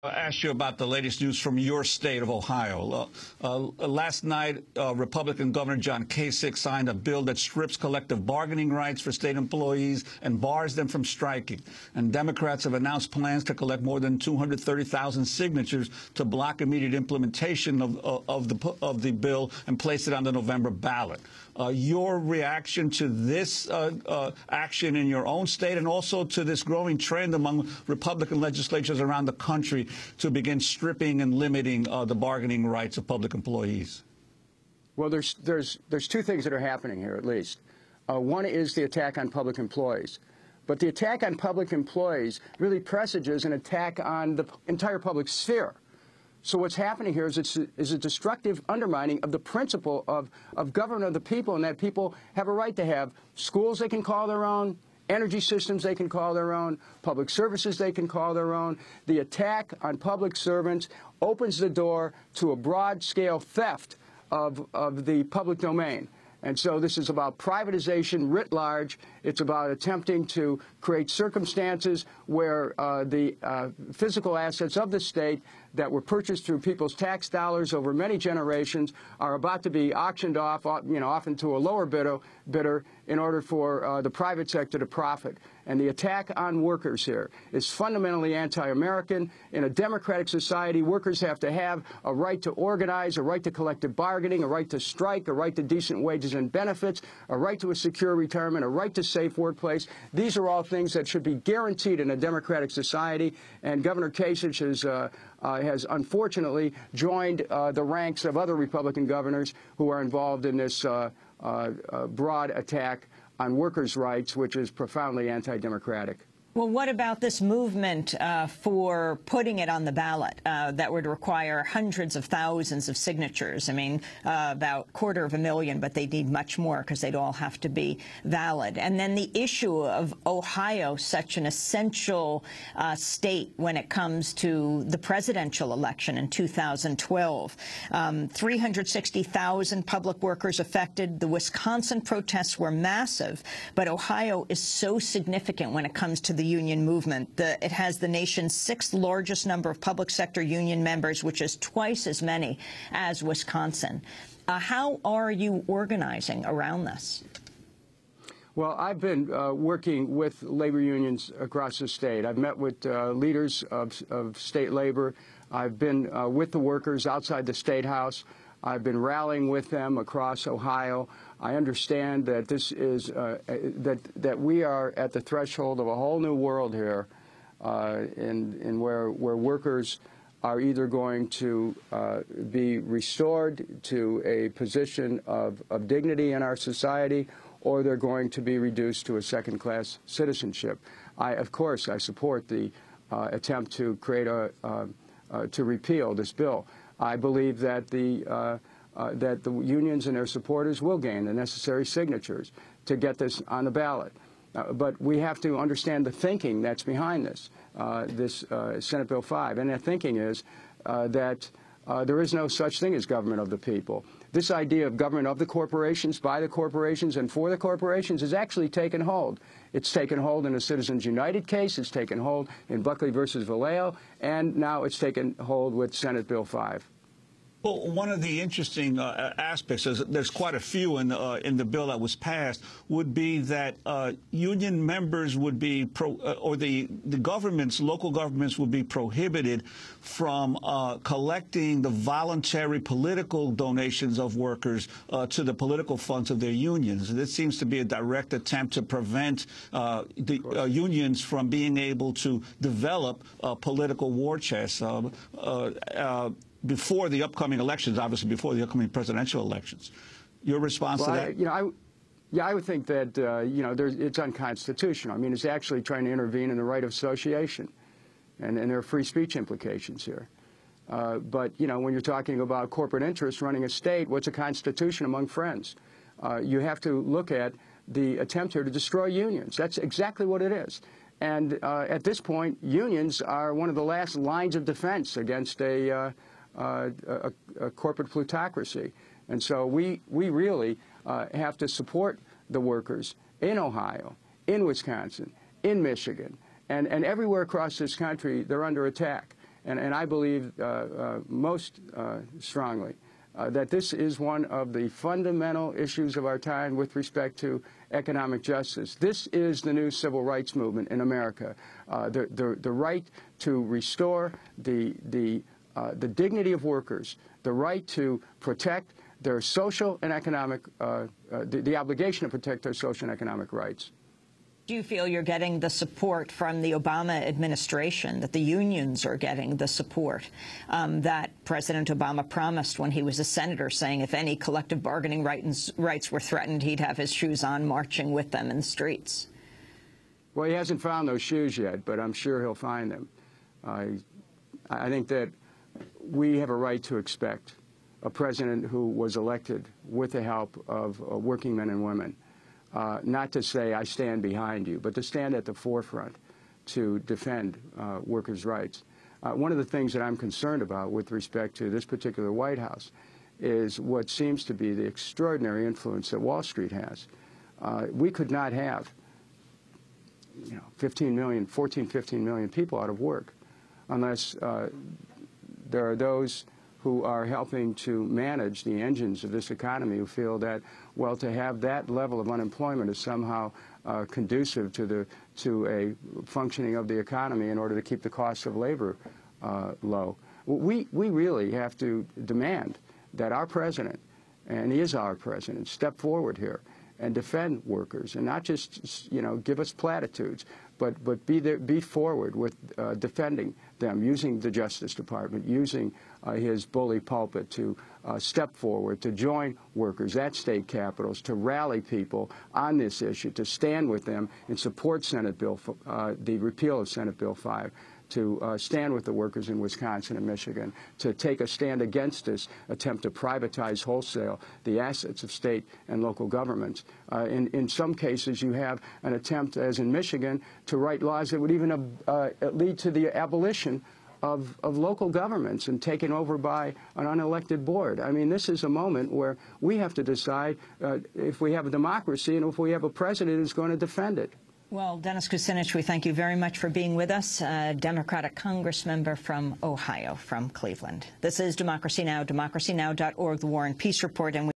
Ask you about the latest news from your state of Ohio. Last night, Republican Governor John Kasich signed a bill that strips collective bargaining rights for state employees and bars them from striking. And Democrats have announced plans to collect more than 230,000 signatures to block immediate implementation of the bill and place it on the November ballot. Your reaction to this action in your own state, and also to this growing trend among Republican legislatures around the country to begin stripping and limiting the bargaining rights of public employees? Well, there's two things that are happening here, at least. One is the attack on public employees. But the attack on public employees really presages an attack on the entire public sphere. So what's happening here is a destructive undermining of the principle of government of the people, and that people have a right to have schools they can call their own, energy systems they can call their own, public services they can call their own. The attack on public servants opens the door to a broad-scale theft of the public domain. And so this is about privatization writ large. It's about attempting to create circumstances where the physical assets of the state that were purchased through people's tax dollars over many generations are about to be auctioned off, often to a lower bidder in order for the private sector to profit. And the attack on workers here is fundamentally anti-American. In a democratic society, workers have to have a right to organize, a right to collective bargaining, a right to strike, a right to decent wages and benefits, a right to a secure retirement, a right to safe workplace. These are all things that should be guaranteed in a democratic society. And Governor Kasich has unfortunately joined the ranks of other Republican governors who are involved in this broad attack on workers' rights, which is profoundly anti-democratic. Well, what about this movement for putting it on the ballot that would require hundreds of thousands of signatures? I mean, about 250,000, but they need much more because they'd all have to be valid. And then the issue of Ohio, such an essential state when it comes to the presidential election in 2012. 360,000 public workers affected. The Wisconsin protests were massive, but Ohio is so significant when it comes to the union movement. It has the nation's 6th largest number of public sector union members, which is twice as many as Wisconsin. How are you organizing around this? Well, I've been working with labor unions across the state. I've met with leaders of state labor. I've been with the workers outside the State House. I've been rallying with them across Ohio. I understand that this is that we are at the threshold of a whole new world here, in where workers are either going to be restored to a position of dignity in our society, or they're going to be reduced to a second-class citizenship. Of course, I support the attempt to create to repeal this bill. I believe that the unions and their supporters will gain the necessary signatures to get this on the ballot. But we have to understand the thinking that's behind this, Senate Bill 5. And that thinking is that there is no such thing as government of the people. This idea of government of the corporations, by the corporations, and for the corporations is actually taken hold. It's taken hold in the Citizens United case. It's taken hold in Buckley versus Vallejo. And now it's taken hold with Senate Bill 5. Well, one of the interesting aspects, there's quite a few in the bill that was passed, would be that union members would be, or the governments, local governments would be prohibited from collecting the voluntary political donations of workers to the political funds of their unions. This seems to be a direct attempt to prevent the unions from being able to develop political war chests before the upcoming elections, obviously before the upcoming presidential elections. Your response to that? I would think that it's unconstitutional. I mean, it's actually trying to intervene in the right of association, and there are free speech implications here. But when you're talking about corporate interests running a state, what's a constitution among friends? You have to look at the attempt here to destroy unions. That's exactly what it is. And at this point, unions are one of the last lines of defense against a corporate plutocracy. And so we really have to support the workers in Ohio, in Wisconsin, in Michigan, and everywhere across this country. They're under attack. And I believe most strongly that this is one of the fundamental issues of our time with respect to economic justice. This is the new civil rights movement in America. The right to restore the dignity of workers, the right to protect their social and economic, the obligation to protect their social and economic rights. Do you feel you're getting the support from the Obama administration, that the unions are getting the support that President Obama promised when he was a senator, saying if any collective bargaining rights were threatened, he'd have his shoes on marching with them in the streets? Well, he hasn't found those shoes yet, but I'm sure he'll find them. I think that we have a right to expect a president who was elected with the help of working men and women. Not to say I stand behind you, but to stand at the forefront to defend workers' rights. One of the things that I'm concerned about with respect to this particular White House is what seems to be the extraordinary influence that Wall Street has. We could not have 15 million people out of work unless there are those who are helping to manage the engines of this economy who feel that, well, to have that level of unemployment is somehow conducive to a functioning of the economy in order to keep the cost of labor low. We really have to demand that our president, and he is our president, step forward here and defend workers, and not just give us platitudes, but be forward with defending them, using the Justice Department, using his bully pulpit to step forward, to join workers at state capitals, to rally people on this issue, to stand with them and support Senate Bill, the repeal of Senate Bill 5, to stand with the workers in Wisconsin and Michigan, to take a stand against this attempt to privatize wholesale the assets of state and local governments. In some cases, you have an attempt, as in Michigan, to write laws that would even lead to the abolition of local governments and taken over by an unelected board. I mean, this is a moment where we have to decide if we have a democracy and if we have a president who's going to defend it. Well, Dennis Kucinich, we thank you very much for being with us, Democratic Congressmember from Ohio, from Cleveland. This is Democracy Now!, democracynow.org, The War and Peace Report. And